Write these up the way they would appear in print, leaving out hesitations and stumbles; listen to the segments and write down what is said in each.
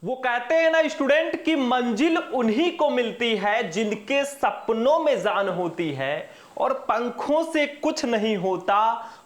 वो कहते हैं ना स्टूडेंट कि मंजिल उन्हीं को मिलती है जिनके सपनों में जान होती है और पंखों से कुछ नहीं होता,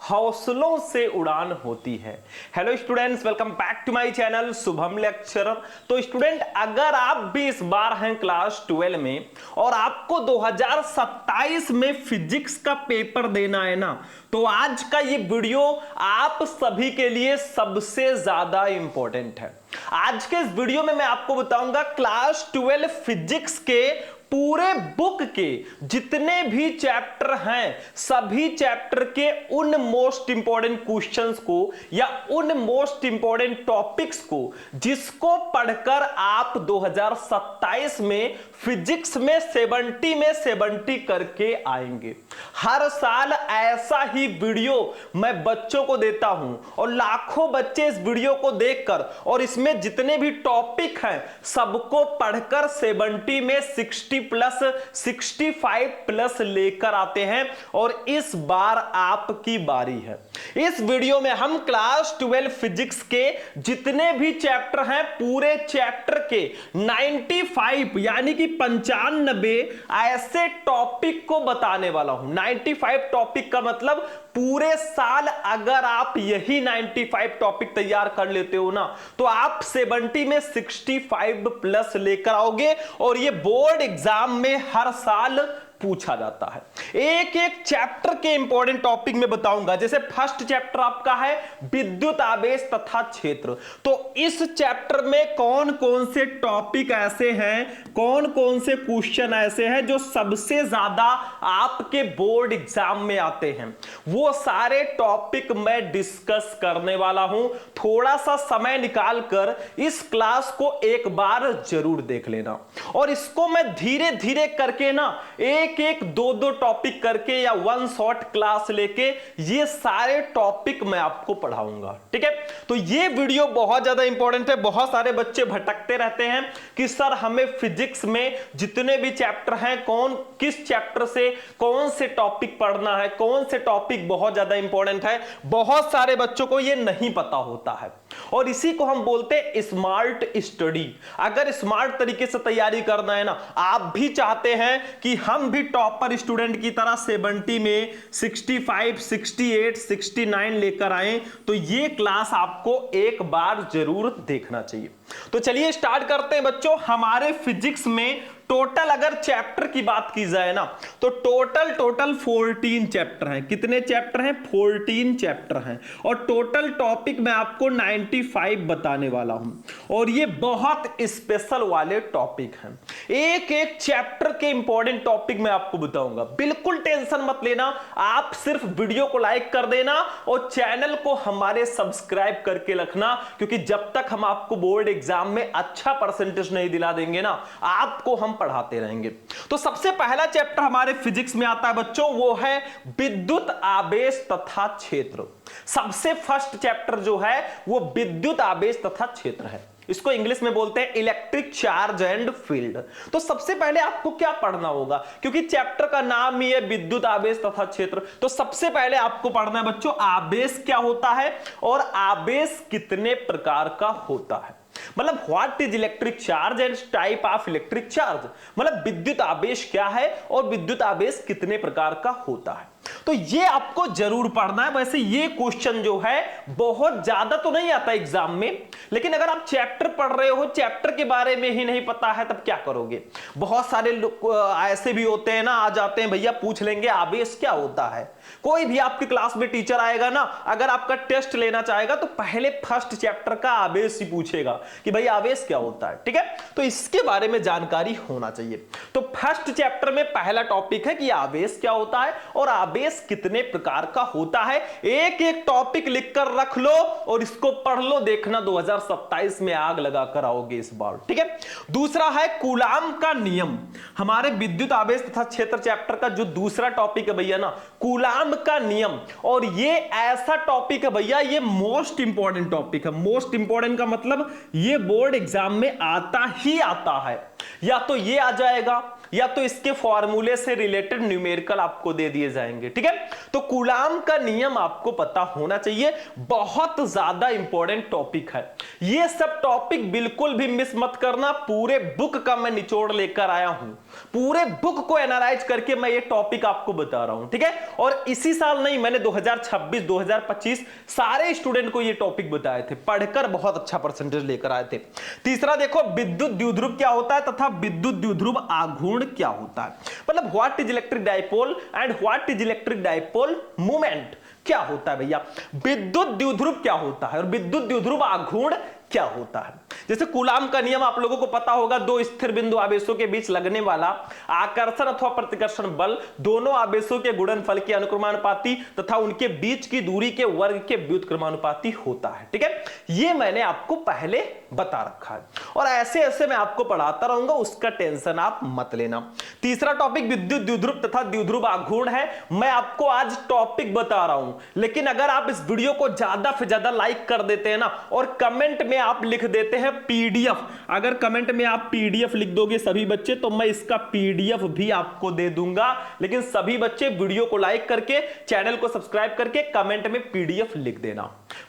हौसलों से उड़ान होती है। Hello students, welcome back to my channel Shubham lecturer. तो स्टूडेंट, अगर आप भी इस बार हैं क्लास 12 में और आपको 2027 में फिजिक्स का पेपर देना है ना, तो आज का ये वीडियो आप सभी के लिए सबसे ज्यादा इंपॉर्टेंट है। आज के इस वीडियो में मैं आपको बताऊंगा क्लास 12 फिजिक्स के पूरे बुक के जितने भी चैप्टर हैं, सभी चैप्टर के उन मोस्ट इंपॉर्टेंट क्वेश्चंस को या उन मोस्ट इंपॉर्टेंट टॉपिक्स को जिसको पढ़कर आप 2027 में फिजिक्स में 70 करके आएंगे। हर साल ऐसा ही वीडियो मैं बच्चों को देता हूं और लाखों बच्चे इस वीडियो को देखकर और इसमें जितने भी टॉपिक हैं सबको पढ़कर 70 में 60 प्लस 65 प्लस लेकर आते हैं और इस बार आपकी बारी है। इस वीडियो में हम क्लास 12 फिजिक्स के जितने भी चैप्टर हैं पूरे चैप्टर के 95 यानी कि 95 ऐसे टॉपिक को बताने वाला हूं। 95 टॉपिक का मतलब पूरे साल अगर आप यही 95 टॉपिक तैयार कर लेते हो ना, तो आप 70 में 65 प्लस लेकर आओगे और ये बोर्ड एग्जाम में हर साल पूछा जाता है। एक एक चैप्टर के इंपॉर्टेंट टॉपिक में बताऊंगा। जैसे फर्स्ट चैप्टर आपका है विद्युत आवेश तथा क्षेत्र, तो इस चैप्टर में कौन कौन से टॉपिक ऐसे हैं, कौन कौन से क्वेश्चन ऐसे हैं जो सबसे ज्यादा आपके बोर्ड एग्जाम में आते हैं, वो सारे टॉपिक मैं डिस्कस करने वाला हूं। थोड़ा सा समय निकालकर इस क्लास को एक बार जरूर देख लेना और इसको मैं धीरे धीरे करके ना एक एक दो टॉपिक करके या वन शॉट क्लास लेके ये सारे टॉपिक मैं आपको पढ़ाऊंगा। ठीक है, तो ये वीडियो बहुत ज्यादा इंपॉर्टेंट है। बहुत सारे बच्चे भटकते रहते हैं कि सर हमें फिजिक्स में जितने भी चैप्टर हैं कौन किस चैप्टर से कौन से टॉपिक पढ़ना है, कौन से टॉपिक बहुत ज्यादा इंपॉर्टेंट है। बहुत सारे बच्चों को ये नहीं पता होता है और इसी को हम बोलते हैं स्मार्ट स्टडी। अगर स्मार्ट तरीके से तैयारी करना है ना, आप भी चाहते हैं कि हम भी टॉपर स्टूडेंट की तरह 70 में 65, 68, 69 लेकर आए, तो ये क्लास आपको एक बार जरूर देखना चाहिए। तो चलिए स्टार्ट करते हैं बच्चों। हमारे फिजिक्स में टोटल अगर चैप्टर की बात की जाए ना, तो टोटल 14 चैप्टर हैं। कितने चैप्टर हैं? 14 चैप्टर हैं और टोटल टॉपिक मैं आपको 95 बताने वाला हूं और ये बहुत स्पेशल वाले टॉपिक हैं। एक एक चैप्टर के इंपॉर्टेंट टॉपिक मैं आपको बताऊंगा। बिल्कुल टेंशन मत लेना, आप सिर्फ वीडियो को लाइक कर देना और चैनल को हमारे सब्सक्राइब करके रखना, क्योंकि जब तक हम आपको बोर्ड एग्जाम में अच्छा परसेंटेज नहीं दिला देंगे ना, आपको हम पढ़ाते रहेंगे। तो सबसे पहला चैप्टर हमारे फिजिक्स में आता है बच्चों, वो है विद्युत आवेश तथा क्षेत्र। सबसे फर्स्ट चैप्टर जो है वो विद्युत आवेश तथा क्षेत्र है। इसको इंग्लिश में बोलते हैं इलेक्ट्रिक चार्ज एंड फील्ड। तो सबसे पहले आपको क्या पढ़ना होगा, क्योंकि चैप्टर का नाम ही है विद्युत आवेश तथा क्षेत्र, तो सबसे पहले आपको पढ़ना है बच्चों आवेश क्या होता है और आवेश कितने प्रकार का होता है। मतलब what is electric charge and type of electric charge, मतलब विद्युत आवेश क्या है और विद्युत आवेश कितने प्रकार का होता है। तो ये आपको जरूर पढ़ना है। वैसे ये क्वेश्चन जो है बहुत ज्यादा तो नहीं आता एग्जाम में, लेकिन अगर आप चैप्टर पढ़ रहे हो, चैप्टर के बारे में ही नहीं पता है, तब क्या करोगे। बहुत सारे लोग ऐसे भी होते हैं ना, आ जाते हैं भैया पूछ लेंगे आवेश क्या होता है। कोई भी आपकी क्लास में टीचर आएगा ना, अगर आपका टेस्ट लेना चाहेगा तो पहले फर्स्ट चैप्टर का आवेश ही पूछेगा कि भाई आवेश क्या होता है। ठीक है, तो इसके बारे में जानकारी होना चाहिए। तो फर्स्ट चैप्टर में पहला टॉपिक है कि आवेश क्या होता है और आवेश कितने प्रकार का होता है। एक एक टॉपिक लिखकर रख लो और इसको पढ़ लो, देखना 2027 में आग लगाकर आओगे इस बार। ठीक है, दूसरा है कूलाम का नियम। हमारे विद्युत आवेश तथा क्षेत्र चैप्टर का जो दूसरा टॉपिक है भैया ना, कूलाम का नियम। और ये ऐसा टॉपिक है भैया, ये मोस्ट इंपॉर्टेंट टॉपिक है। मोस्ट इंपॉर्टेंट का मतलब ये बोर्ड एग्जाम में आता ही आता है। या तो ये आ जाएगा या तो इसके फॉर्मूले से रिलेटेड न्यूमेरिकल आपको दे दिए जाएंगे। ठीक है, तो कूलाम का नियम आपको पता होना चाहिए, बहुत ज्यादा इंपॉर्टेंट टॉपिक है। ये सब टॉपिक बिल्कुल भी मिस मत करना, पूरे बुक का मैं निचोड़ लेकर आया हूं, पूरे बुक को एनालाइज करके मैं ये टॉपिक आपको बता रहा हूं। ठीक है, और इसी साल नहीं, मैंने 2026 2025 सारे स्टूडेंट को ये टॉपिक बताए थे, पढ़कर बहुत अच्छा परसेंटेज लेकर आए थे। तीसरा देखो, विद्युत द्विध्रुव क्या होता है तथा विद्युत द्विध्रुव आघूर्ण क्या होता है, मतलब what is electric dipole and what is electric dipole moment क्या होता है भैया, विद्युत द्विध्रुव क्या होता है और विद्युत द्विध्रुव आघूर्ण क्या होता है। जैसे कूलाम का नियम आप लोगों को पता होगा, दो स्थिर बिंदु आवेशों के बीच लगने वाला आकर्षण अथवा प्रतिकर्षण बल दोनों आवेशों के गुणनफल के अनुक्रमानुपाती तथा उनके बीच की दूरी के वर्ग के व्युत्क्रमानुपाती होता है। ठीक है, ये मैंने आपको पहले बता रखा है और ऐसे ऐसे मैं आपको पढ़ाता रहूंगा, उसका टेंशन आप मत लेना। तीसरा टॉपिक विद्युत द्विध्रुव तथा द्विध्रुव आघूर्ण है। मैं आपको आज टॉपिक बता रहा हूं, लेकिन अगर आप इस वीडियो को ज्यादा से ज्यादा लाइक कर देते हैं ना और कमेंट में आप लिख देते हैं पीडीएफ, अगर कमेंट में आप पीडीएफ लिख दोगे सभी बच्चे, तो मैं इसका पीडीएफ भी आपको दे दूंगा। लेकिन सभी बच्चे वीडियो को लाइक करके, चैनल को सब्सक्राइब करके कमेंट में पीडीएफ लिख देना,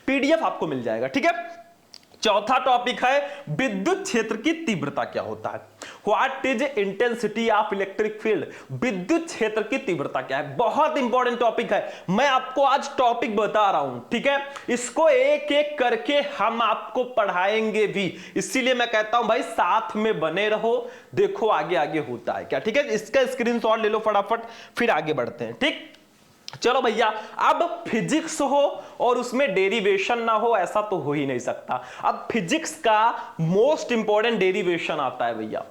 पीडीएफ आपको मिल जाएगा। ठीक है, चौथा टॉपिक है विद्युत क्षेत्र की तीव्रता क्या होता है, what is intensity of electric field, विद्युत क्षेत्र की तीव्रता क्या है, बहुत इंपॉर्टेंट टॉपिक है। मैं आपको आज टॉपिक बता रहा हूं, ठीक है, इसको एक एक करके हम आपको पढ़ाएंगे भी, इसीलिए मैं कहता हूं भाई साथ में बने रहो, देखो आगे आगे होता है क्या। ठीक है, इसका स्क्रीनशॉट ले लो फटाफट, फिर आगे बढ़ते हैं। ठीक, चलो भैया, अब फिजिक्स हो और उसमें डेरिवेशन ना हो, ऐसा तो हो ही नहीं सकता। अब फिजिक्स का मोस्ट इंपॉर्टेंट डेरिवेशन आता है भैया,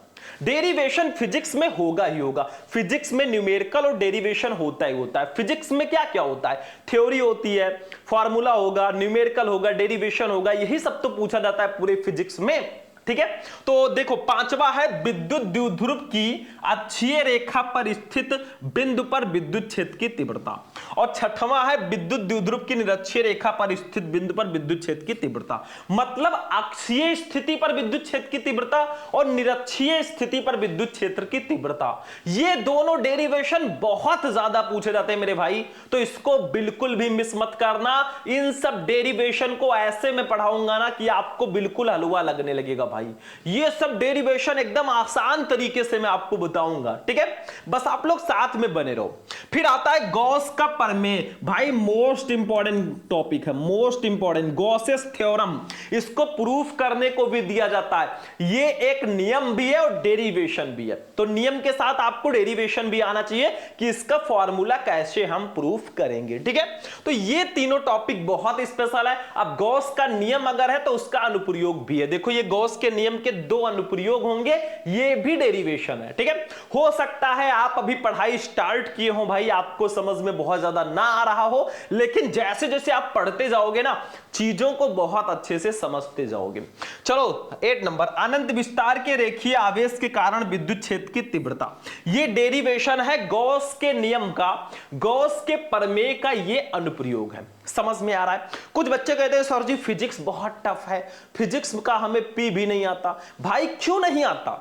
डेरिवेशन फिजिक्स में होगा ही होगा। फिजिक्स में न्यूमेरिकल और डेरिवेशन होता ही होता है। फिजिक्स में क्या क्या होता है, थ्योरी होती है, फॉर्मूला होगा, न्यूमेरिकल होगा, डेरिवेशन होगा, यही सब तो पूछा जाता है पूरे फिजिक्स में। ठीक है, तो देखो पांचवा है विद्युत द्विध्रुव की अक्षीय रेखा पर स्थित बिंदु पर विद्युत क्षेत्र की तीव्रता, और छठवां है विद्युत द्विध्रुव की निरक्षीय रेखा पर स्थित बिंदु पर विद्युत क्षेत्र की तीव्रता। मतलब अक्षीय स्थिति पर विद्युत क्षेत्र की तीव्रता और निरक्षीय स्थिति पर विद्युत क्षेत्र की तीव्रता, ये दोनों डेरिवेशन बहुत ज्यादा पूछे जाते हैं मेरे भाई, तो इसको बिल्कुल भी मिस मत करना। इन सब डेरिवेशन को ऐसे में पढ़ाऊंगा ना कि आपको बिल्कुल हलवा लगने लगेगा भाई, ये सब डेरिवेशन एकदम आसान तरीके से मैं आपको बताऊंगा। ठीक है, बस आप लोग साथ में बने रहो। फिर आता है गॉस का प्रमेय, भाई मोस्ट इंपॉर्टेंट टॉपिक है, मोस्ट इंपॉर्टेंट, गॉसेस थ्योरम, इसको प्रूफ करने को भी दिया जाता है। ये एक नियम भी है और डेरिवेशन भी है, तो नियम के साथ आपको डेरिवेशन भी आना चाहिए कि इसका फॉर्मूला कैसे हम प्रूफ करेंगे। ठीक है, तो ये तीनों टॉपिक बहुत स्पेशल है। अब गॉस का नियम अगर है तो उसका अनुप्रयोग भी है। देखो ये गॉस के नियम के दो अनुप्रयोग होंगे, ये भी डेरिवेशन है। ठीक है, हो सकता है आप अभी पढ़ाई स्टार्ट किए हो भाई, आपको समझ में बहुत ज्यादा ना आ रहा हो, लेकिन जैसे जैसे आप पढ़ते जाओगे ना चीजों को बहुत अच्छे से समझते जाओगे। चलो 8 नंबर, अनंत विस्तार के रेखीय आवेश के कारण विद्युत क्षेत्र की तीव्रता, ये डेरिवेशन है गॉस के नियम का, गॉस के प्रमेय का ये अनुप्रयोग है। समझ में आ रहा है? कुछ बच्चे कहते हैं सर जी फिजिक्स बहुत टफ है, फिजिक्स का हमें पी भी नहीं आता। भाई क्यों नहीं आता?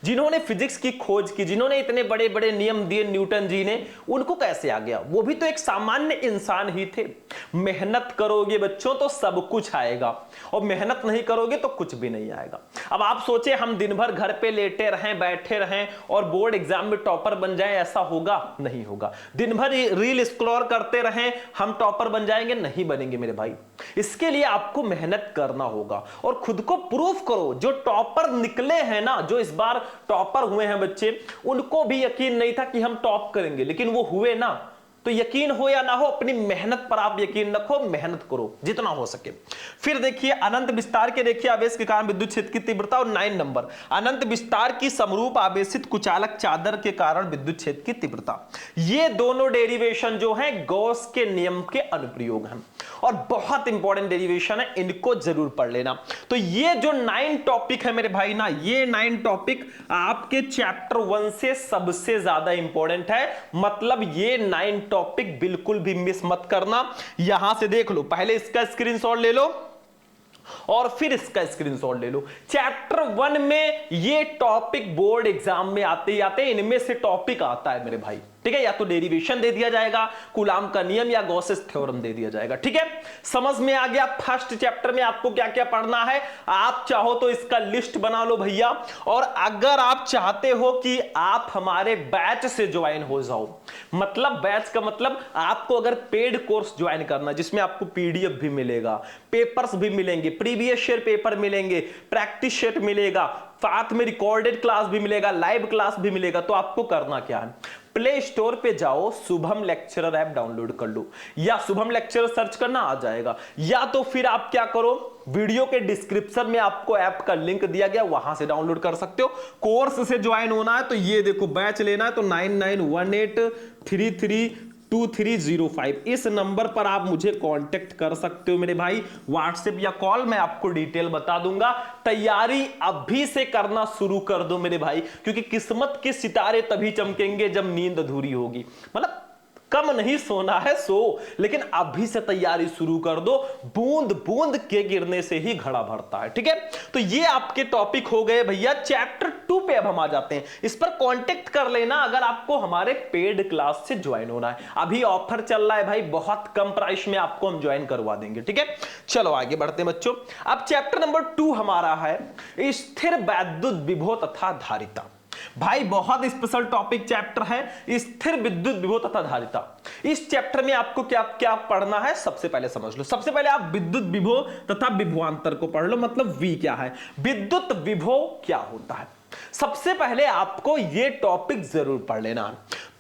जिन्होंने फिजिक्स की खोज की, जिन्होंने इतने बड़े बड़े नियम दिए न्यूटन जी ने, उनको कैसे आ गया? वो भी तो एक सामान्य इंसान ही थे। मेहनत करोगे बच्चों तो सब कुछ आएगा, और मेहनत नहीं करोगे तो कुछ भी नहीं आएगा। अब आप सोचे हम दिन भर घर पे लेटे रहें, बैठे रहें और बोर्ड एग्जाम में टॉपर बन जाएं, ऐसा होगा? नहीं होगा। दिन भर रील स्क्रॉल करते रहें, हम टॉपर बन जाएंगे? नहीं बनेंगे मेरे भाई। इसके लिए आपको मेहनत करना होगा और खुद को प्रूफ करो। जो टॉपर निकले हैं ना, जो इस बार टॉपर हुए हैं बच्चे, उनको भी यकीन नहीं था कि हम टॉप करेंगे, लेकिन वो हुए ना। तो यकीन हो या ना हो, अपनी मेहनत पर आप यकीन रखो, मेहनत करो जितना हो सके। फिर देखिए अनंत विस्तार के रेखीय आवेश के कारण विद्युत क्षेत्र की तीव्रता, और 9 नंबर, अनंत विस्तार की समरूप आवेशित कुचालक चादर के कारण विद्युत क्षेत्र की तीव्रता। ये दोनों डेरिवेशन जो हैं गॉस के नियम के अनुप्रयोग हैं और बहुत इंपॉर्टेंट डेरिवेशन है, इनको जरूर पढ़ लेना। तो ये जो 9 टॉपिक है मेरे भाई ना, ये 9 टॉपिक आपके चैप्टर 1 से सबसे ज्यादा इंपॉर्टेंट है। मतलब ये 9 टॉपिक बिल्कुल भी मिस मत करना। यहां से देख लो, पहले इसका स्क्रीनशॉट ले लो और फिर इसका स्क्रीनशॉट ले लो। चैप्टर 1 में ये टॉपिक बोर्ड एग्जाम में आते ही आते हैं, इनमें से टॉपिक आता है मेरे भाई, ठीक है। या तो डेरिवेशन दे दिया जाएगा, कूलाम का नियम या गॉसेस थ्योरम दे दिया जाएगा, ठीक है। समझ में आ गया फर्स्ट चैप्टर में आपको क्या क्या पढ़ना है। आप चाहो तो इसका लिस्ट बना लो भैया, और अगर आप चाहते हो कि आप हमारे बैच से ज्वाइन हो जाओ, मतलब बैच का मतलब आपको अगर पेड कोर्स ज्वाइन करना जिसमें आपको पीडीएफ भी मिलेगा, पेपर्स भी मिलेंगे, प्रीवियस ईयर पेपर मिलेंगे, प्रैक्टिस सेट मिलेगा, साथ में रिकॉर्डेड क्लास भी मिलेगा, लाइव क्लास भी मिलेगा, तो आपको करना क्या है, प्ले स्टोर पे जाओ, शुभम लेक्चरर ऐप डाउनलोड कर लो, या शुभम लेक्चरर सर्च करना आ जाएगा, या तो फिर आप क्या करो, वीडियो के डिस्क्रिप्शन में आपको ऐप का लिंक दिया गया, वहां से डाउनलोड कर सकते हो। कोर्स से ज्वाइन होना है तो ये देखो, बैच लेना है तो 9918332305 इस नंबर पर आप मुझे कांटेक्ट कर सकते हो मेरे भाई, व्हाट्सएप या कॉल, मैं आपको डिटेल बता दूंगा। तैयारी अभी से करना शुरू कर दो मेरे भाई, क्योंकि किस्मत के सितारे तभी चमकेंगे जब नींद अधूरी होगी। मतलब कम नहीं सोना है, सो, लेकिन अभी से तैयारी शुरू कर दो, बूंद बूंद के गिरने से ही घड़ा भरता है, ठीक है। तो ये आपके टॉपिक हो गए भैया। चैप्टर 2 पे अब हम आ जाते हैं, इस पर कांटेक्ट कर लेना अगर आपको हमारे पेड क्लास से ज्वाइन होना है। अभी ऑफर चल रहा है भाई, बहुत कम प्राइस में आपको हम ज्वाइन करवा देंगे, ठीक है। चलो आगे बढ़ते हैं बच्चों। अब चैप्टर नंबर 2 हमारा है स्थिर वैद्युत विभव तथा धारिता। भाई बहुत स्पेशल टॉपिक चैप्टर है, स्थिर विद्युत विभव तथा धारिता। इस चैप्टर में आपको क्या क्या पढ़ना है, सबसे पहले समझ लो। सबसे पहले आप विद्युत विभव तथा विभवांतर को पढ़ लो, मतलब वी क्या है, विद्युत विभव क्या होता है। सबसे पहले आपको यह टॉपिक जरूर पढ़ लेना।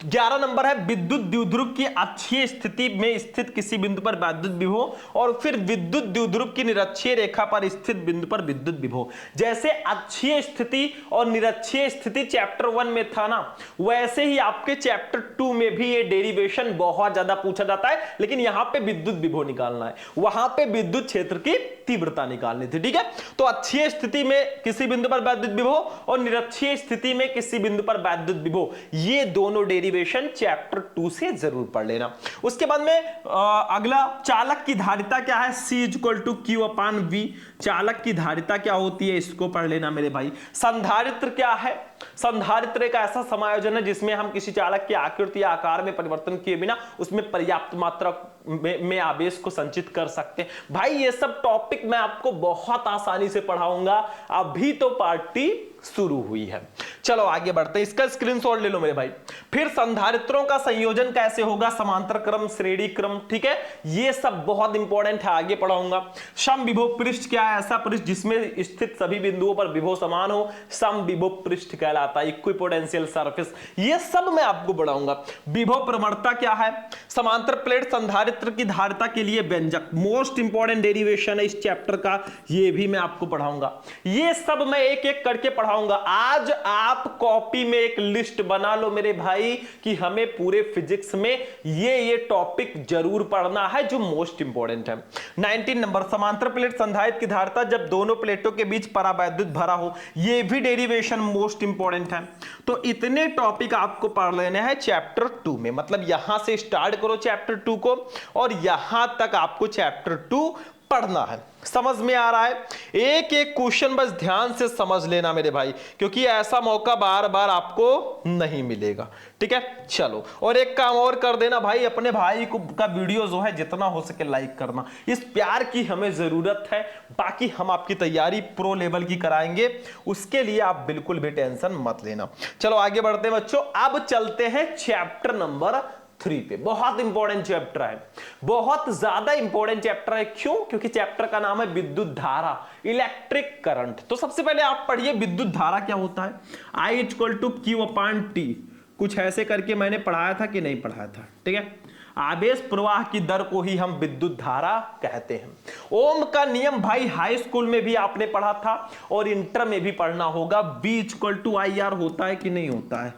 11 नंबर है विद्युत द्विध्रुव की अक्षीय स्थिति में स्थित किसी बिंदु पर वैद्युत विभव, और फिर विद्युत द्विध्रुव की निरक्षीय रेखा पर स्थित बिंदु पर विद्युत विभव। जैसे अक्षीय स्थिति और निरक्षीय स्थिति चैप्टर 1 में था ना, वैसे ही आपके चैप्टर 2 में भी ये डेरिवेशन बहुत ज्यादा पूछा जाता है, लेकिन यहां पे विद्युत विभव निकालना है, वहां पे विद्युत क्षेत्र की तीव्रता निकालनी थी, ठीक है। तो अक्षीय स्थिति में किसी बिंदु पर वैद्युत विभव और निरक्षीय स्थिति में किसी बिंदु पर वैद्युत विभव, ये दोनों डेरिवेशन चैप्टर 2 से जरूर पढ़ लेना। उसके बाद में अगला चालक की धारिता क्या है, C = Q/V। चालक की धारिता क्या होती है, इसको पढ़ लेना मेरे भाई। संधारित्र क्या है, संधारित्र एक ऐसा समायोजन है जिसमें हम किसी चालक की आकृति या आकार में परिवर्तन किए बिना उसमें पर्याप्त मात्रा में आवेश को संचित कर सकते हैं। भाई ये सब टॉपिक मैं आपको बहुत आसानी से पढ़ाऊंगा, अभी तो पार्टी शुरू हुई है। चलो आगे बढ़ते हैं, इसका स्क्रीनशॉट ले लो मेरे भाई। फिर संधारित्रों का संयोजन कैसे होगा, समांतर क्रम, श्रेणी क्रम, ठीक है, ये सब बहुत इंपॉर्टेंट है, आगे पढ़ाऊंगा। सम विभव पृष्ठ क्या है, ऐसा पृष्ठ जिसमें स्थित सभी बिंदुओं पर विभव समान हो, सम विभव पृष्ठ कहलाता है, इक्विपोटेंशियल सरफेस, ये सब मैं आपको पढ़ाऊंगा। विभव प्रवणता क्या है, समांतर प्लेट संधारित्र की धारिता के लिए व्यंजक, मोस्ट इंपॉर्टेंट डेरिवेशन है इस चैप्टर का, ये भी मैं आपको पढ़ाऊंगा। ये सब मैं एक एक करके पढ़ाऊंगा। आज आप कॉपी में एक लिस्ट बना लो मेरे भाई कि हमें पूरे फिजिक्स में ये टॉपिक जरूर पढ़ना है जो मोस्ट इंपॉर्टेंट है। 19 नंबर, समांतर प्लेट संधारित्र की धारिता जब दोनों प्लेटों के बीच परावैद्युत भरा हो, ये भी डेरिवेशन मोस्ट इंपॉर्टेंट है। तो इतने टॉपिक आपको पढ़ लेने हैं चैप्टर 2 में, मतलब यहां से स्टार्ट करो चैप्टर 2 को और यहां तक आपको चैप्टर 2 पढ़ना है। समझ में आ रहा है, एक एक क्वेश्चन बस ध्यान से समझ लेना मेरे भाई, क्योंकि ऐसा मौका बार बार आपको नहीं मिलेगा, ठीक है। चलो, और एक काम और कर देना भाई, अपने भाई को का वीडियो जो है जितना हो सके लाइक करना, इस प्यार की हमें जरूरत है। बाकी हम आपकी तैयारी प्रो लेवल की कराएंगे, उसके लिए आप बिल्कुल भी टेंशन मत लेना। चलो आगे बढ़ते हैं बच्चों, अब चलते हैं चैप्टर नंबर 3 पे। बहुत इंपॉर्टेंट चैप्टर है, बहुत ज्यादा इंपॉर्टेंट चैप्टर है। क्यों? क्योंकि चैप्टर का नाम है विद्युत धारा, इलेक्ट्रिक करंट। तो सबसे पहले आप पढ़िए विद्युत धारा क्या होता है। I = Q/T, कुछ ऐसे करके मैंने पढ़ाया था कि नहीं पढ़ाया था, ठीक है। आवेश प्रवाह की दर को ही हम विद्युत धारा कहते हैं। ओम का नियम भाई हाई स्कूल में भी आपने पढ़ा था और इंटर में भी पढ़ना होगा। V = IR होता है कि नहीं होता है,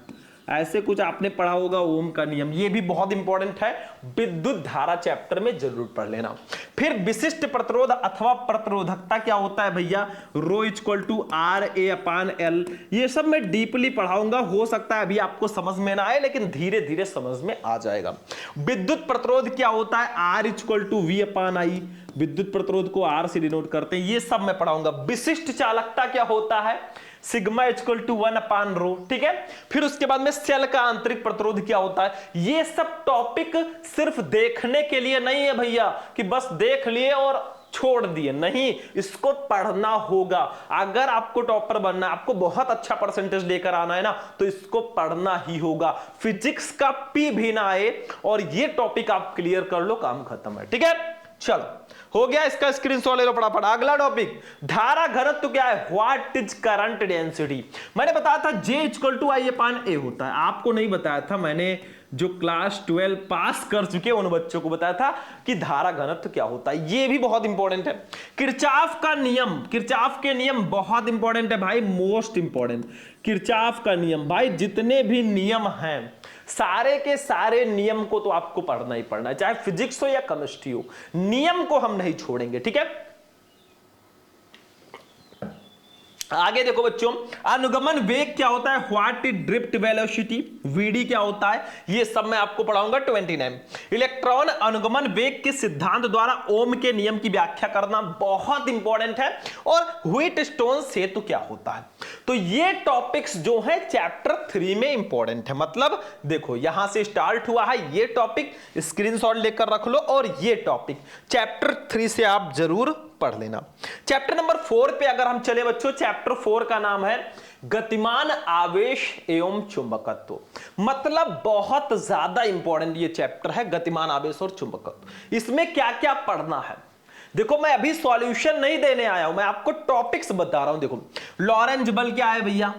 ऐसे कुछ आपने पढ़ा होगा ओम का नियम, ये भी बहुत इंपॉर्टेंट है, विद्युत धारा चैप्टर में जरूर पढ़ लेना। फिर विशिष्ट प्रतिरोध अथवा प्रतिरोधकता क्या होता है भैया, ρ = RA/L, ये सब मैं डीपली पढ़ाऊंगा। हो सकता है अभी आपको समझ में ना आए, लेकिन धीरे धीरे समझ में आ जाएगा। विद्युत प्रतिरोध क्या होता है, R = V/I, विद्युत प्रतिरोध को आर से डिनोट करते हैं, ये सब मैं पढ़ाऊंगा। विशिष्ट चालकता क्या होता है, सिग्मा इक्वल टू 1/ρ, ठीक है। फिर उसके बाद में सेल का आंतरिक प्रतिरोध क्या होता है। ये सब टॉपिक सिर्फ देखने के लिए नहीं है भैया कि बस देख लिए और छोड़ दिए, नहीं, इसको पढ़ना होगा। अगर आपको टॉपर बनना है, आपको बहुत अच्छा परसेंटेज लेकर आना है ना, तो इसको पढ़ना ही होगा। फिजिक्स का पी भी ना आए और ये टॉपिक आप क्लियर कर लो, काम खत्म है, ठीक है। चलो हो गया, इसका स्क्रीनशॉट ले लो फटाफट। अगला टॉपिक, धारा घनत्व क्या है, व्हाट इज करंट डेंसिटी। मैंने बताया था J इक्वल टू I/A होता है, आपको नहीं बताया था, मैंने जो क्लास 12 पास कर चुके उन बच्चों को बताया था कि धारा घनत्व क्या होता है। ये भी बहुत इंपॉर्टेंट है। किरचॉफ का नियम, किरचॉफ के नियम बहुत इंपॉर्टेंट है भाई, मोस्ट इंपॉर्टेंट। किरचॉफ का नियम, भाई जितने भी नियम हैं सारे के सारे नियम को तो आपको पढ़ना ही पढ़ना है, चाहे फिजिक्स हो या केमिस्ट्री हो, नियम को हम नहीं छोड़ेंगे, ठीक है। आगे देखो बच्चों, अनुगमन वेग क्या होता है, what is drift velocity, VD क्या होता है, ये सब मैं आपको पढ़ाऊंगा 29। इलेक्ट्रॉन अनुगमन वेग के सिद्धांत द्वारा ओम के नियम की व्याख्या करना बहुत इंपॉर्टेंट है। और व्हीटस्टोन सेतु क्या होता है। तो ये टॉपिक्स जो है चैप्टर 3 में इंपॉर्टेंट है। मतलब देखो यहां से स्टार्ट हुआ है ये टॉपिक, स्क्रीनशॉट लेकर रख लो, और ये टॉपिक चैप्टर 3 से आप जरूर पढ़ लेना। चैप्टर नंबर 4 पे अगर हम चले बच्चों, चैप्टर 4 का नाम है गतिमान आवेश एवं चुंबकत्व। मतलब बहुत ज्यादा इंपॉर्टेंट ये चैप्टर है, गतिमान आवेश और चुंबकत्व। इसमें क्या क्या पढ़ना है देखो, मैं अभी सॉल्यूशन नहीं देने आया हूं, मैं आपको टॉपिक्स बता रहा हूं। देखो लॉरेंज बल क्या है भैया,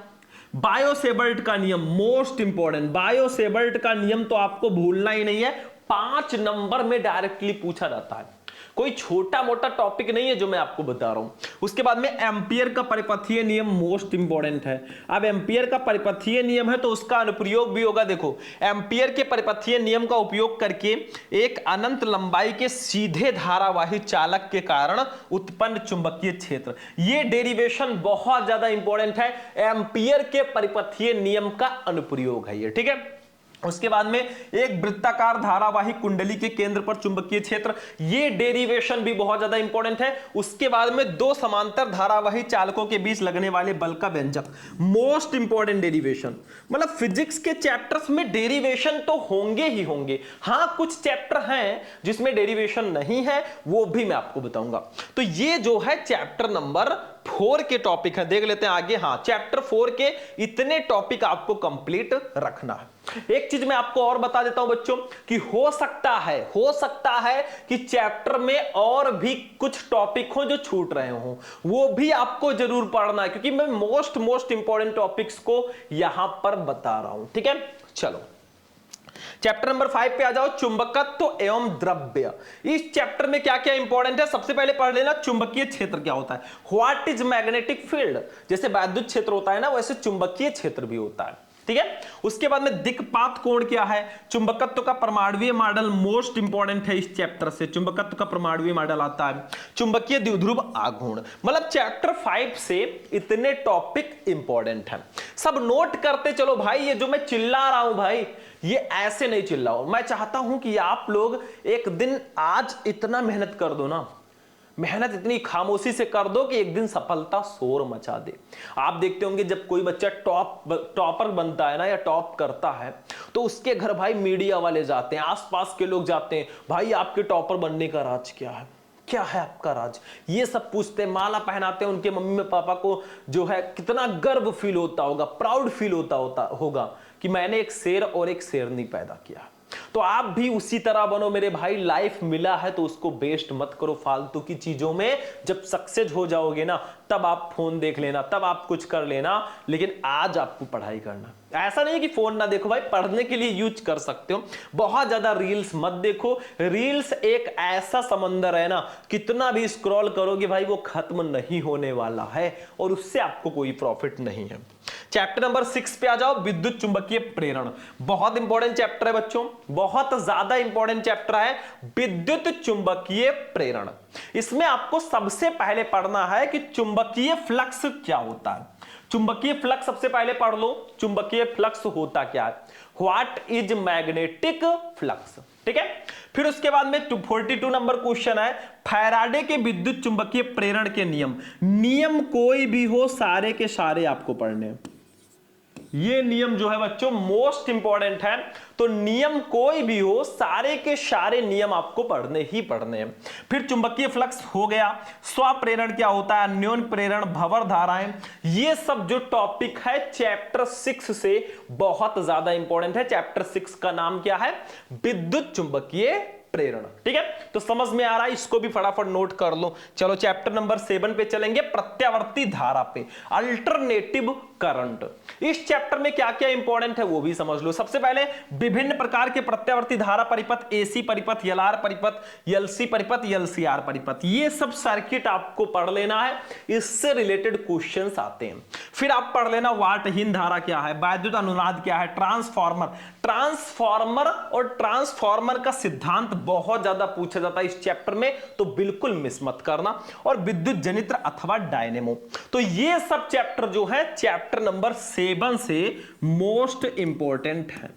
बायो-सेवर्ट का नियम मोस्ट इंपॉर्टेंट, बायो-सेवर्ट का नियम तो आपको भूलना ही नहीं है, 5 नंबर में डायरेक्टली पूछा जाता है, कोई छोटा मोटा टॉपिक नहीं है जो मैं आपको बता रहा हूं। उसके बाद में एम्पियर का परिपथीय नियम मोस्ट इंपॉर्टेंट है। अब एम्पियर का परिपथीय नियम है तो उसका अनुप्रयोग भी होगा। देखो एम्पियर के परिपथीय नियम का उपयोग करके एक अनंत लंबाई के सीधे धारावाही चालक के कारण उत्पन्न चुंबकीय क्षेत्र, ये डेरिवेशन बहुत ज्यादा इंपॉर्टेंट है। एम्पियर के परिपथीय नियम का अनुप्रयोग है ये, ठीक है। उसके बाद में एक वृत्ताकार धारावाही कुंडली के केंद्र पर चुंबकीय क्षेत्र, ये डेरिवेशन भी बहुत ज्यादा इंपॉर्टेंट है। उसके बाद में दो समांतर धारावाही चालकों के बीच लगने वाले बल का व्यंजक, मोस्ट इंपॉर्टेंट डेरिवेशन। मतलब फिजिक्स के चैप्टर्स में डेरिवेशन तो होंगे ही होंगे, हां कुछ चैप्टर हैं जिसमें डेरिवेशन नहीं है, वो भी मैं आपको बताऊंगा। तो ये जो है चैप्टर नंबर 4 के टॉपिक है, देख लेते हैं आगे। हाँ, चैप्टर 4 के इतने टॉपिक आपको कंप्लीट रखना है। एक चीज मैं आपको और बता देता हूं बच्चों कि हो सकता है कि चैप्टर में और भी कुछ टॉपिक हो जो छूट रहे हो, वो भी आपको जरूर पढ़ना है, क्योंकि मैं मोस्ट इंपॉर्टेंट टॉपिक्स को यहां पर बता रहा हूं, ठीक है। चलो चैप्टर नंबर 5 पे आ जाओ, चुंबकत्व एवं द्रव्य। इस चैप्टर में क्या क्या इंपॉर्टेंट है, सबसे पहले पढ़ लेना चुंबकीय क्षेत्र क्या होता है, व्हाट इज मैग्नेटिक फील्ड। जैसे विद्युत क्षेत्र होता है ना, वैसे चुंबकीय क्षेत्र भी होता है, ठीक है। उसके बाद में दिक्पात कोण क्या है, चुंबकत्व का परमाणुीय मॉडल मोस्ट इंपॉर्टेंट है इस चैप्टर से, चुंबकत्व का परमाणुीय मॉडल आता है, चुंबकीय द्विध्रुव आघूर्ण। मतलब चैप्टर 5 से इतने टॉपिक इंपॉर्टेंट हैं, सब नोट करते चलो भाई। ये जो मैं चिल्ला रहा हूं भाई, ये ऐसे नहीं चिल्लाओ, मैं चाहता हूं कि आप लोग एक दिन आज इतना मेहनत कर दो ना, मेहनत इतनी खामोशी से कर दो कि एक दिन सफलता शोर मचा दे। आप देखते होंगे जब कोई बच्चा टॉपर बनता है ना या टॉप करता है, तो उसके घर भाई मीडिया वाले जाते हैं, आसपास के लोग जाते हैं, भाई आपके टॉपर बनने का राज क्या है, क्या है आपका राज, ये सब पूछते हैं, माला पहनाते हैं। उनके मम्मी पापा को जो है कितना गर्व फील होता होगा, प्राउड फील होता होगा कि मैंने एक शेर और एक शेरनी पैदा किया। तो आप भी उसी तरह बनो मेरे भाई, लाइफ मिला है तो उसको वेस्ट मत करो फालतू की चीजों में। जब सक्सेस हो जाओगे ना, तब आप फोन देख लेना, तब आप कुछ कर लेना, लेकिन आज आपको पढ़ाई करना। ऐसा नहीं कि फोन ना देखो भाई, पढ़ने के लिए यूज कर सकते हो। बहुत ज्यादा रील्स मत देखो, रील्स एक ऐसा समंदर है ना, कितना भी स्क्रॉल करोगे भाई वो खत्म नहीं होने वाला है, और उससे आपको कोई प्रॉफिट नहीं है। चैप्टर नंबर 6 पे आ जाओ, विद्युत चुंबकीय प्रेरण। बहुत इंपॉर्टेंट चैप्टर है बच्चों, बहुत ज्यादा इंपॉर्टेंट चैप्टर है विद्युत चुंबकीय प्रेरण। इसमें आपको सबसे पहले पढ़ना है कि चुंबकीय फ्लक्स क्या होता है। चुंबकीय फ्लक्स सबसे पहले पढ़ लो, चुंबकीय फ्लक्स होता क्या है, व्हाट इज मैग्नेटिक फ्लक्स। ठीक है। फिर उसके बाद में 42 नंबर क्वेश्चन है, फैराडे के विद्युत चुंबकीय प्रेरण के नियम। नियम कोई भी हो, सारे के सारे आपको पढ़ने हैं। ये नियम जो है बच्चों मोस्ट इंपॉर्टेंट है, तो नियम कोई भी हो, सारे के सारे नियम आपको पढ़ने ही पढ़ने हैं। फिर चुंबकीय फ्लक्स हो गया, स्वप्रेरण क्या होता है, अन्योन प्रेरण, भंवर धाराएं, ये सब जो टॉपिक है चैप्टर 6 से बहुत ज्यादा इंपॉर्टेंट है। चैप्टर 6 का नाम क्या है, विद्युत चुंबकीय प्रेरण। ठीक है, तो समझ में आ रहा है, इसको भी फटाफट नोट कर लो। चलो चैप्टर नंबर 7 पे चलेंगे, प्रत्यावर्ती धारा पे, अल्टरनेटिव करंट। इस चैप्टर में क्या क्या इंपॉर्टेंट है वो भी समझ लो। सबसे पहले विभिन्न प्रकार के प्रत्यावर्ती धारा परिपथ, एसी परिपथ, एलआर परिपथ, एलसी परिपथ, एलसीआर परिपथ, ये सब सर्किट आपको पढ़ लेना है, इससे रिलेटेड क्वेश्चंस आते हैं। फिर आप पढ़ लेना वाटहीन धारा क्या है, वैद्युत अनुनाद क्या है, ट्रांसफार्मर। ट्रांसफार्मर और ट्रांसफार्मर का सिद्धांत बहुत ज्यादा पूछा जाता है इस चैप्टर में, तो बिल्कुल मिस मत करना। और विद्युत जनित्र अथवा डायनेमो, तो ये सब चैप्टर जो है चैप्टर नंबर 7 से मोस्ट इंपॉर्टेंट है।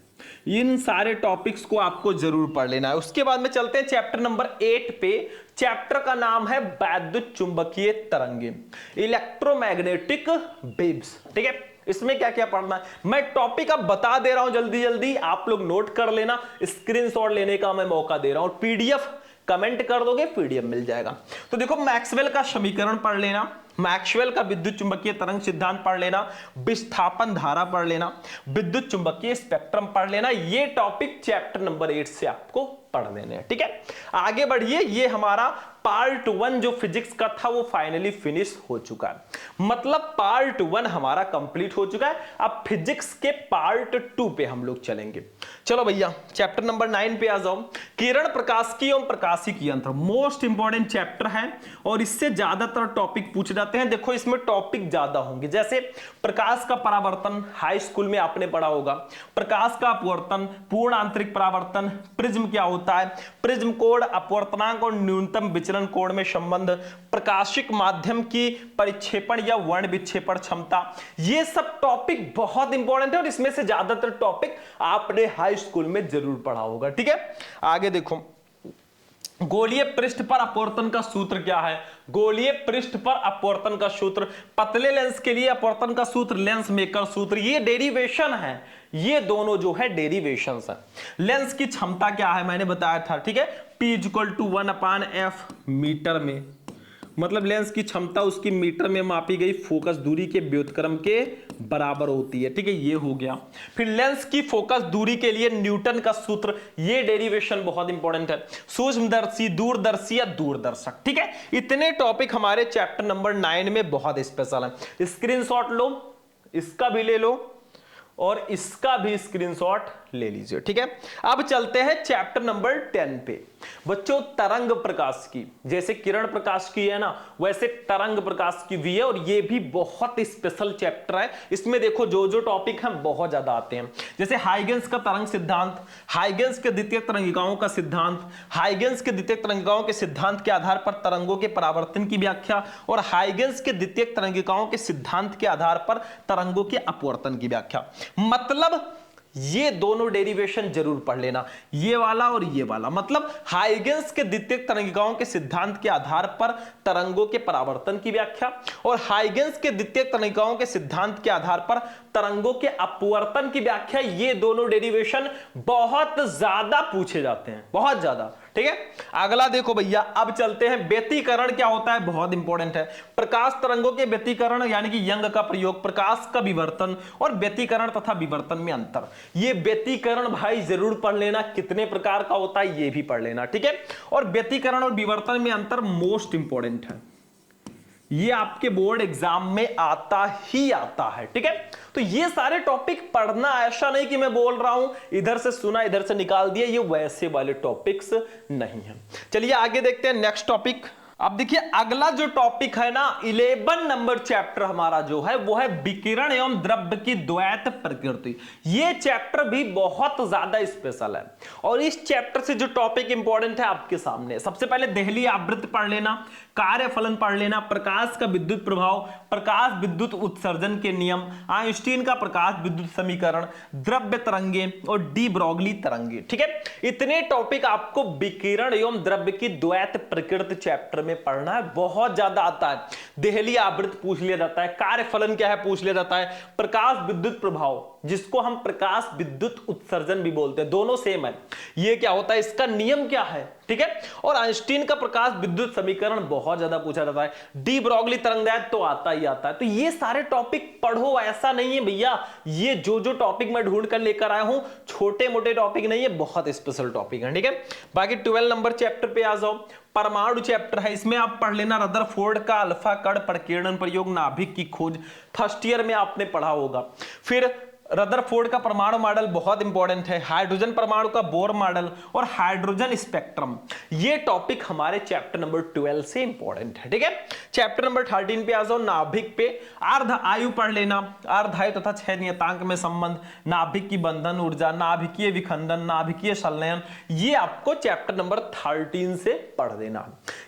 इन सारे टॉपिक्स को आपको जरूर पढ़ लेना है। उसके बाद में चलते हैं चैप्टर नंबर 8 पे। चैप्टर का नाम है वैद्युत चुंबकीय तरंगे, इलेक्ट्रोमैग्नेटिक वेव्स। ठीक है, इसमें क्या क्या पढ़ना है मैं टॉपिक अब बता दे रहा हूं, जल्दी जल्दी आप लोग नोट कर लेना, स्क्रीनशॉट लेने का मैं मौका दे रहा हूं। पीडीएफ कमेंट कर दोगे, पीडीएफ मिल जाएगा। तो देखो, मैक्सवेल का समीकरण पढ़ लेना, मैक्सवेल का विद्युत चुंबकीय तरंग सिद्धांत पढ़ लेना, विस्थापन धारा पढ़ लेना, विद्युत चुंबकीय स्पेक्ट्रम पढ़ लेना। ये टॉपिक चैप्टर नंबर 8 से आपको पढ़ लेने हैं। ठीक है, आगे बढ़िए। ये हमारा पार्ट 1 जो फिजिक्स का था वो फाइनली फिनिश हो चुका है, मतलब पार्ट 1 हमारा कंप्लीट हो चुका है। अब फिजिक्स के पार्ट 2 पे हम लोग चलेंगे। चलो भैया, चैप्टर नंबर 9 पे आ जाओ। किरण प्रकाशिकी एवं प्रकाशिकी यंत्र, मोस्ट इंपॉर्टेंट चैप्टर है और इससे ज्यादातर टॉपिक पूछे जाते हैं। देखो, इसमें टॉपिक ज्यादा होंगे, जैसे प्रकाश का परावर्तन, हाई स्कूल में आपने पढ़ा होगा। प्रकाश का अपवर्तन, पूर्ण आंतरिक परावर्तन, प्रिज्म क्या होता है, प्रिज्म कोण, अपवर्तनांक और न्यूनतम विचलन कोण में संबंध, प्रकाशिक माध्यम की परिक्षेपण या वर्ण विक्षेपण क्षमता, ये सब टॉपिक बहुत इंपॉर्टेंट है और इसमें से ज्यादातर टॉपिक आपने हाई स्कूल में जरूर पढ़ा होगा। ठीक है, आगे देखो, गोलीय पृष्ठ पर अपवर्तन का सूत्र क्या है, गोलीय पृष्ठ पर अपवर्तन का सूत्र, पतले लेंस के लिए अपवर्तन का सूत्र लेंस मेकर सूत्र, ये डेरिवेशन है, ये दोनों जो है डेरिवेशंस है। लेंस की क्षमता क्या है मैंने बताया था। ठीक है, P = 1/f मीटर में, मतलब लेंस की क्षमता उसकी मीटर में मापी गई फोकस दूरी के व्युत्क्रम के बराबर होती है। ठीक है, ये हो गया। फिर लेंस की फोकस दूरी के लिए न्यूटन का सूत्र, ये डेरिवेशन बहुत इंपॉर्टेंट है। सूक्ष्मदर्शी, दूरदर्शी या दूरदर्शक। ठीक है, इतने टॉपिक हमारे चैप्टर नंबर 9 में बहुत स्पेशल है। स्क्रीनशॉट लो, इसका भी ले लो और इसका भी स्क्रीनशॉट ले लीजिए। ठीक है, अब चलते हैं चैप्टर नंबर 10 पे। बच्चों, तरंग प्रकाश की, जैसे किरण प्रकाश की है ना, वैसे तरंग प्रकाश की भी है और ये भी बहुत स्पेशल चैप्टर है। इसमें देखो जो जो टॉपिक हैं बहुत ज्यादा आते हैं, जैसे हाइगेंस का तरंग सिद्धांत, हाइगेंस के द्वितीय तरंगिकाओं का सिद्धांत, हाइगेंस के द्वितीय तरंगिकाओं के सिद्धांत के आधार पर तरंगों के परावर्तन की व्याख्या और हाइगेंस के द्वितीय तरंगिकाओं के सिद्धांत के आधार पर तरंगों के अपवर्तन की व्याख्या। मतलब ये दोनों डेरिवेशन जरूर पढ़ लेना, ये वाला और ये वाला। मतलब हाइगेंस के द्वितीय तरंगिकाओं के सिद्धांत के आधार पर तरंगों के परावर्तन की व्याख्या और हाइगेंस के द्वितीय तरंगिकाओं के सिद्धांत के आधार पर तरंगों के अपवर्तन की व्याख्या, ये दोनों डेरिवेशन बहुत ज्यादा पूछे जाते हैं, बहुत ज्यादा। ठीक है, अगला देखो भैया, अब चलते हैं व्यतिकरण क्या होता है, बहुत इंपॉर्टेंट है। प्रकाश तरंगों के व्यतिकरण यानी कि यंग का प्रयोग, प्रकाश का विवर्तन और व्यतिकरण तथा विवर्तन में अंतर। ये व्यतिकरण भाई जरूर पढ़ लेना, कितने प्रकार का होता है ये भी पढ़ लेना। ठीक है, और व्यतिकरण और विवर्तन में अंतर मोस्ट इंपॉर्टेंट है, ये आपके बोर्ड एग्जाम में आता ही आता है। ठीक है, तो ये सारे टॉपिक पढ़ना, ऐसा नहीं कि मैं बोल रहा हूं इधर से सुना इधर से निकाल दिया, ये वैसे वाले टॉपिक्स नहीं है। चलिए आगे देखते हैं नेक्स्ट टॉपिक। अब देखिए, अगला जो टॉपिक है ना, 11 नंबर चैप्टर हमारा जो है वो है विकिरण एवं द्रव्य की द्वैत प्रकृति। ये चैप्टर भी बहुत ज्यादा स्पेशल है और इस चैप्टर से जो टॉपिक इंपॉर्टेंट है आपके सामने, सबसे पहले देहली आवृत्ति पढ़ लेना, कार्यफलन पढ़ लेना, प्रकाश का विद्युत प्रभाव, प्रकाश विद्युत उत्सर्जन के नियम, आइंस्टीन का प्रकाश विद्युत समीकरण, द्रव्य तरंगे और डी ब्रोगली तरंगे। ठीक है, इतने टॉपिक आपको विकिरण एवं द्रव्य की द्वैत प्रकृति चैप्टर में पढ़ना है। बहुत ज्यादा आता है, देहली आवृत्त पूछ लिया जाता है, कार्यफलन क्या है पूछ लिया जाता है, प्रकाश विद्युत प्रभाव जिसको हम प्रकाश विद्युत उत्सर्जन भी बोलते हैं, दोनों सेम है। ये क्या होता है, इसका नियम क्या है, ठीक है। और आइंस्टीन का प्रकाश विद्युत समीकरण बहुत ज्यादा पूछा जाता है, डी ब्रोगली तरंगदैर्घ्य तो आता ही आता है। तो ये सारे टॉपिक पढ़ो, ऐसा नहीं है भैया ये जो जो टॉपिक मैं ढूंढ कर लेकर आया हूं छोटे मोटे टॉपिक नहीं है, बहुत स्पेशल टॉपिक है, ठीक है। बाकी 12 नंबर चैप्टर पे आ जाओ, परमाणु चैप्टर है, इसमें आप पढ़ लेना रदरफोर्ड का अल्फा कण प्रकीर्णन प्रयोग, नाभिक की खोज, फर्स्ट ईयर में आपने पढ़ा होगा। फिर रदरफोर्ड का परमाणु मॉडल बहुत इंपॉर्टेंट है, हाइड्रोजन परमाणु का बोर मॉडल और हाइड्रोजन स्पेक्ट्रम, ये टॉपिक हमारे चैप्टर नंबर 12 से इंपॉर्टेंट है, ठीक है। चैप्टर नंबर 13 पे आ जाओ, नाभिक पे अर्ध आयु पढ़ लेना, अर्ध आयु तथा क्षय नियतांक में संबंध, नाभिक की बंधन ऊर्जा, नाभिकीय विखंडन, नाभिकीय संलयन, ये आपको चैप्टर नंबर 13 से पढ़ देना।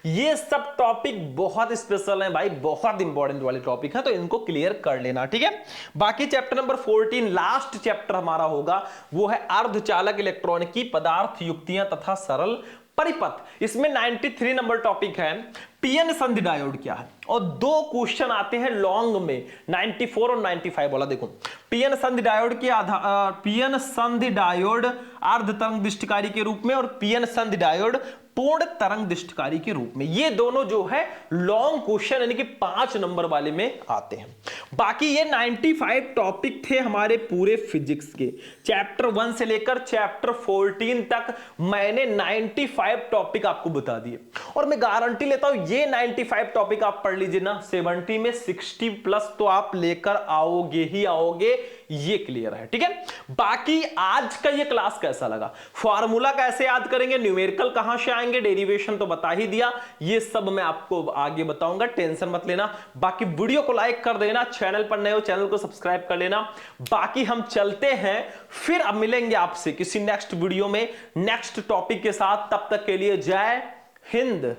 ये सब टॉपिक बहुत स्पेशल है भाई, बहुत इंपॉर्टेंट वाले टॉपिक है, तो इनको क्लियर कर लेना, ठीक है। बाकी चैप्टर नंबर 14 लास्ट चैप्टर हमारा होगा, वो है अर्धचालक इलेक्ट्रॉनिकी पदार्थ युक्तियां तथा सरल परिपथ। इसमें 93 नंबर टॉपिक है, पीएन संधि डायोड क्या है, और दो क्वेश्चन आते हैं लॉन्ग में 94 और 95 वाला। देखो पीएन संधि डायोड के पीएन संधि डायोड अर्ध तरंग दृष्टिकारी के रूप में और पीएन संधि डायोड पूर्ण तरंग दृष्टिकारी के रूप में, ये दोनों जो है लॉन्ग क्वेश्चन यानी कि 5 नंबर वाले में आते हैं। बाकी ये 95 टॉपिक थे हमारे पूरे फिजिक्स के, चैप्टर 1 से लेकर चैप्टर 14 तक मैंने 95 टॉपिक आपको बता दिए, और मैं गारंटी लेता हूं ये 95 टॉपिक आप पढ़ लीजिए ना, 70 में 60 प्लस तो आप लेकर आओगे ही आओगे, ये क्लियर है, ठीक है। बाकी आज का ये क्लास कैसा लगा, फॉर्मूला कैसे याद करेंगे, न्यूमेरिकल कहां से आएंगे, डेरिवेशन तो बता ही दिया, ये सब मैं आपको आगे बताऊंगा, टेंशन मत लेना। बाकी वीडियो को लाइक कर देना, चैनल पर नए हो चैनल को सब्सक्राइब कर लेना। बाकी हम चलते हैं, फिर अब मिलेंगे आपसे किसी नेक्स्ट वीडियो में नेक्स्ट टॉपिक के साथ, तब तक के लिए जय हिंद।